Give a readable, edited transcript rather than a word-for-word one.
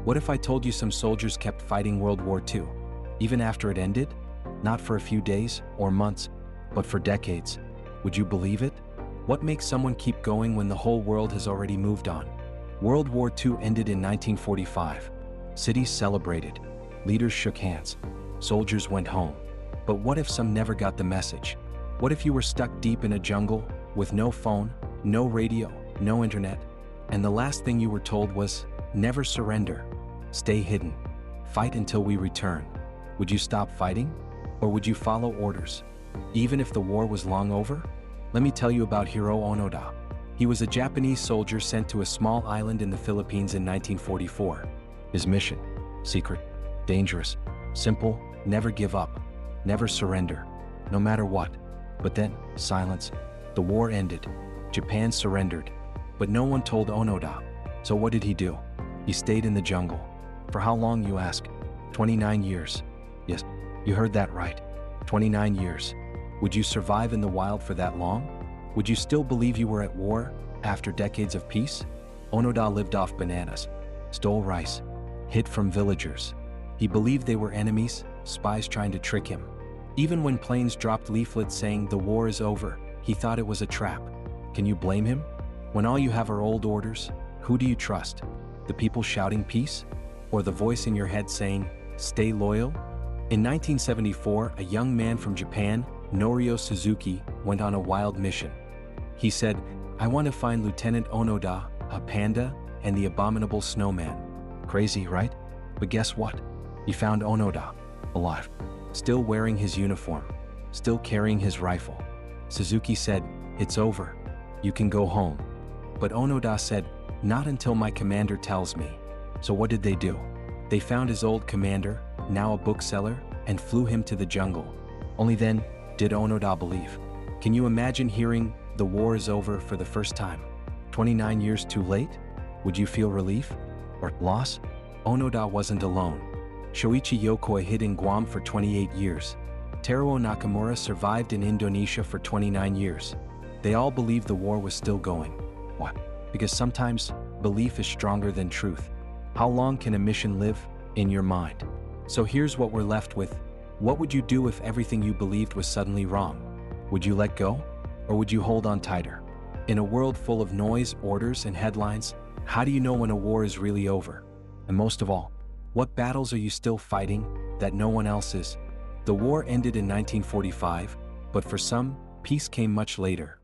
What if I told you some soldiers kept fighting World War II, even after it ended? Not for a few days or months, but for decades. Would you believe it? What makes someone keep going when the whole world has already moved on? World War II ended in 1945. Cities celebrated. Leaders shook hands. Soldiers went home. But what if some never got the message? What if you were stuck deep in a jungle with no phone, no radio, no internet, and the last thing you were told was, never surrender, stay hidden, fight until we return? Would you stop fighting? Or would you follow orders, even if the war was long over? Let me tell you about Hiro Onoda. He was a Japanese soldier sent to a small island in the Philippines in 1944. His mission: secret, dangerous, simple, never give up, never surrender, no matter what. But then, silence. The war ended. Japan surrendered. But no one told Onoda. So what did he do? He stayed in the jungle. For how long, you ask? 29 years. Yes, you heard that right. 29 years. Would you survive in the wild for that long? Would you still believe you were at war after decades of peace? Onoda lived off bananas, stole rice, hid from villagers. He believed they were enemies, spies trying to trick him. Even when planes dropped leaflets saying the war is over, he thought it was a trap. Can you blame him? When all you have are old orders, who do you trust? The people shouting peace? Or the voice in your head saying, stay loyal? In 1974, a young man from Japan, Norio Suzuki, went on a wild mission. He said, I want to find Lieutenant Onoda, a panda, and the abominable snowman. Crazy, right? But guess what? He found Onoda, alive, still wearing his uniform, still carrying his rifle. Suzuki said, it's over. You can go home. But Onoda said, not until my commander tells me. So what did they do? They found his old commander, now a bookseller, and flew him to the jungle. Only then did Onoda believe. Can you imagine hearing the war is over for the first time? 29 years too late? Would you feel relief? Or loss? Onoda wasn't alone. Shoichi Yokoi hid in Guam for 28 years. Teruo Nakamura survived in Indonesia for 29 years. They all believed the war was still going. Why? Because sometimes belief is stronger than truth. How long can a mission live in your mind? So here's what we're left with. What would you do if everything you believed was suddenly wrong? Would you let go? Or would you hold on tighter? In a world full of noise, orders, and headlines, how do you know when a war is really over? And most of all, what battles are you still fighting that no one else is? The war ended in 1945, but for some, peace came much later.